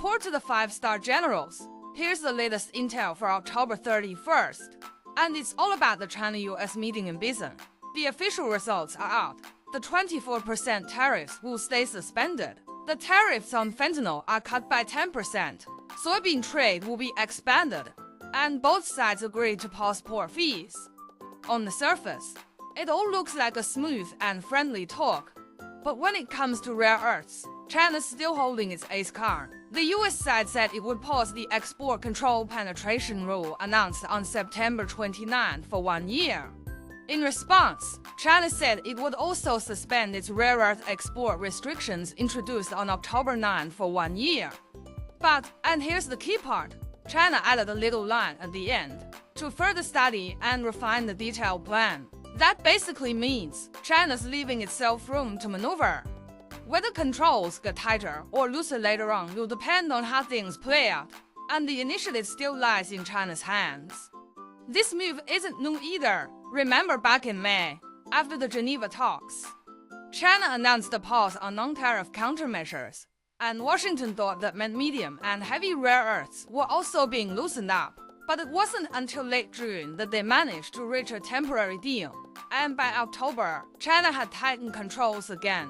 report to the 5-star generals. Here's the latest intel for October 31st. And it's all about the China-US meeting in Busan. The official results are out. The 24% tariffs will stay suspended. The tariffs on fentanyl are cut by 10%. Soybean trade will be expanded. And both sides agreed to pause port fees. On the surface, it all looks like a smooth and friendly talk. But when it comes to rare earths, China's still holding its ace card. The US side said it would pause the export control penetration rule announced on September 29 for 1 year. In response, China said it would also suspend its rare earth export restrictions introduced on October 9 for 1 year. But, and here's the key part, China added a little line at the end to further study and refine the detailed plan. That basically means China's leaving itself room to maneuver. Whether controls get tighter or looser later on will depend on how things play out, and the initiative still lies in China's hands. This move isn't new either. Remember back in May, after the Geneva talks, China announced a pause on non-tariff countermeasures, and Washington thought that meant medium and heavy rare earths were also being loosened up. But it wasn't until late June that they managed to reach a temporary deal, and by October, China had tightened controls again.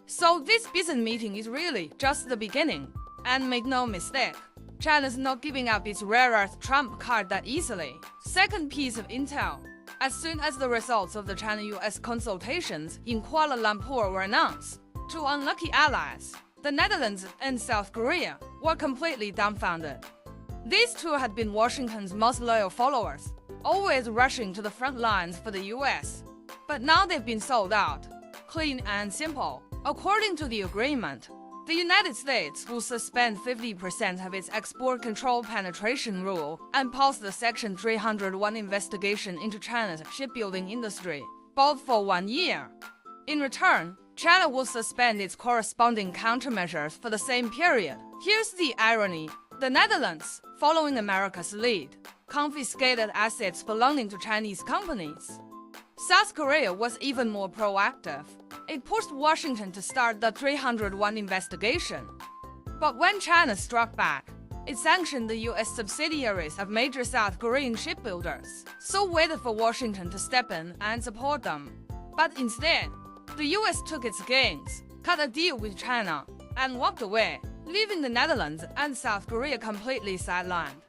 So this Busan meeting is really just the beginning. And make no mistake, China's not giving up its rare earth trump card that easily. Second piece of intel. As soon as the results of the China-US consultations in Kuala Lumpur were announced, two unlucky allies, the Netherlands and South Korea, were completely dumbfounded. These two had been Washington's most loyal followers, always rushing to the front lines for the US. But now they've been sold out. Clean and simple. According to the agreement, the United States will suspend 50% of its export control penetration rule and pause the Section 301 investigation into China's shipbuilding industry, both for 1 year. In return, China will suspend its corresponding countermeasures for the same period. Here's the irony. The Netherlands, following America's lead, confiscated assets belonging to Chinese companies. South Korea was even more proactive. It pushed Washington to start the 301 investigation. But when China struck back, it sanctioned the US subsidiaries of major South Korean shipbuilders, so waited for Washington to step in and support them. But instead, the US took its gains, cut a deal with China, and walked away, leaving the Netherlands and South Korea completely sidelined.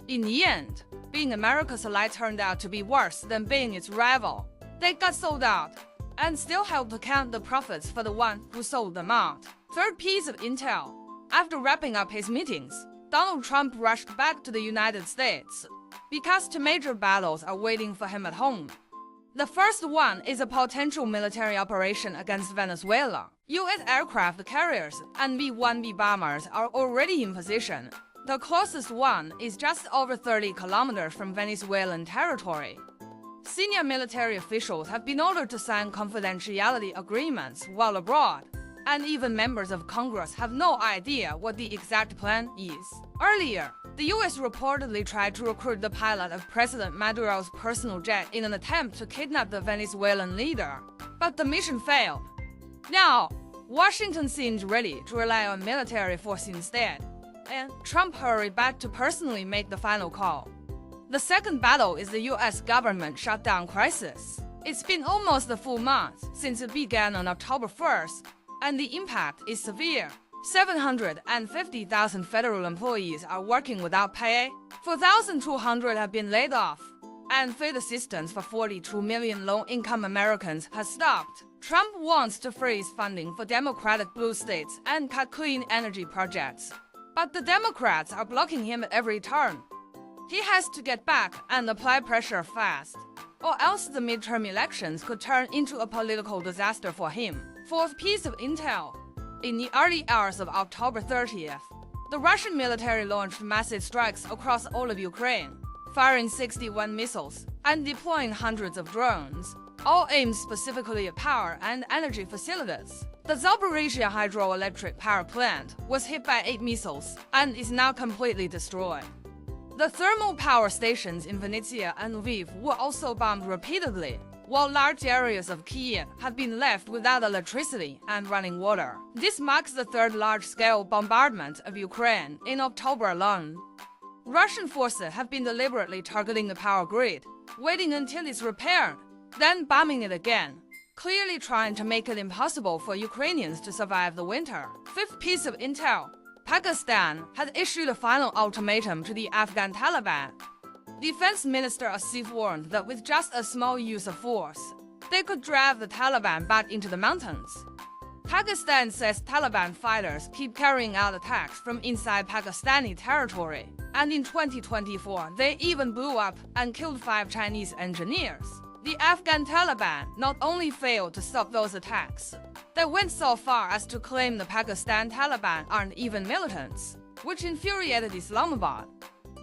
In the end, being America's ally turned out to be worse than being its rival. They got sold out, and still helped to count the profits for the one who sold them out. Third piece of intel. After wrapping up his meetings, Donald Trump rushed back to the United States, because two major battles are waiting for him at home. The first one is a potential military operation against Venezuela. U.S. aircraft carriers and B-1B bombers are already in position. The closest one is just over 30 kilometers from Venezuelan territory. Senior military officials have been ordered to sign confidentiality agreements while abroad, and even members of Congress have no idea what the exact plan is. Earlier, the US reportedly tried to recruit the pilot of President Maduro's personal jet in an attempt to kidnap the Venezuelan leader, but the mission failed. Now, Washington seems ready to rely on military force instead, and Trump hurried back to personally make the final call. The second battle is the US government shutdown crisis. It's been almost a full month since it began on October 1st, and the impact is severe. 750,000 federal employees are working without pay, 4,200 have been laid off, and food assistance for 42 million low-income Americans has stopped. Trump wants to freeze funding for Democratic blue states and cut clean energy projects. But the Democrats are blocking him at every turn. He has to get back and apply pressure fast, or else the midterm elections could turn into a political disaster for him. Fourth piece of intel. In the early hours of October 30th, the Russian military launched massive strikes across all of Ukraine, firing 61 missiles and deploying hundreds of drones, all aimed specifically at power and energy facilities. The Zaporizhzhia hydroelectric power plant was hit by 8 missiles and is now completely destroyed. The thermal power stations in Venezuela and Lviv were also bombed repeatedly. while large areas of Kyiv have been left without electricity and running water. This marks the third large-scale bombardment of Ukraine in October alone. Russian forces have been deliberately targeting the power grid, waiting until it's repaired, then bombing it again, clearly trying to make it impossible for Ukrainians to survive the winter. Fifth piece of intel: Pakistan had issued a final ultimatum to the Afghan Taliban. Defense Minister Asif warned that with just a small use of force, they could drive the Taliban back into the mountains. Pakistan says Taliban fighters keep carrying out attacks from inside Pakistani territory, and in 2024 they even blew up and killed 5 Chinese engineers. The Afghan Taliban not only failed to stop those attacks, they went so far as to claim the Pakistan Taliban aren't even militants, which infuriated Islamabad.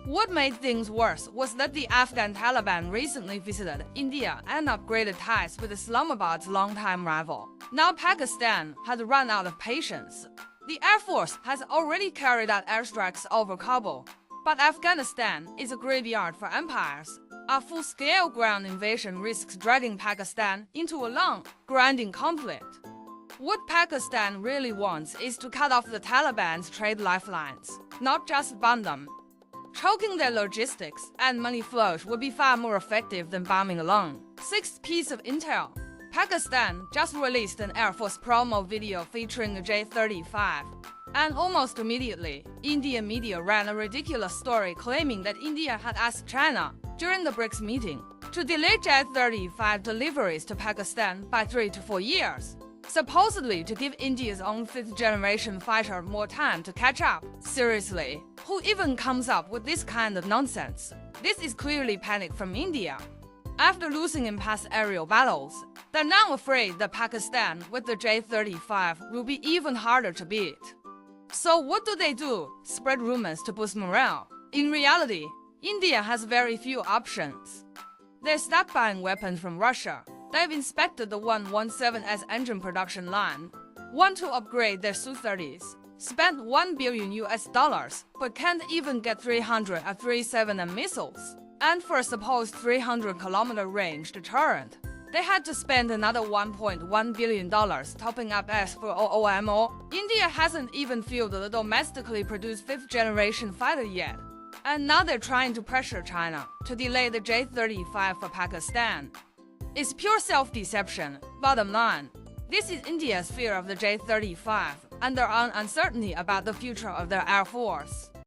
What made things worse was that the Afghan Taliban recently visited India and upgraded ties with Islamabad's longtime rival. Now Pakistan has run out of patience. The Air Force has already carried out airstrikes over Kabul, but Afghanistan is a graveyard for empires. A full-scale ground invasion risks dragging Pakistan into a long, grinding conflict. What Pakistan really wants is to cut off the Taliban's trade lifelines, not just ban them. Choking their logistics and money flows would be far more effective than bombing alone. Sixth piece of intel: Pakistan just released an Air Force promo video featuring a J-35. And almost immediately, Indian media ran a ridiculous story claiming that India had asked China, during the BRICS meeting, to delay J-35 deliveries to Pakistan by 3 to 4 years, supposedly to give India's own 5th-generation fighter more time to catch up. Seriously, who even comes up with this kind of nonsense? This is clearly panic from India. After losing in past aerial battles, they're now afraid that Pakistan with the J-35 will be even harder to beat. So what do? Spread rumors to boost morale. In reality, India has very few options. They're stockpiling weapons from Russia. They've inspected the 117S engine production line, want to upgrade their Su-30s, spent $1 billion but can't even get 300 F-37M missiles. And for a supposed 300-kilometer range deterrent, they had to spend another $1.1 billion topping up S-400MO. India hasn't even fielded a domestically produced 5th-generation fighter yet. And now they're trying to pressure China to delay the J-35 for Pakistan. It's pure self-deception. Bottom line, this is India's fear of the J-35 and their own uncertainty about the future of their Air Force.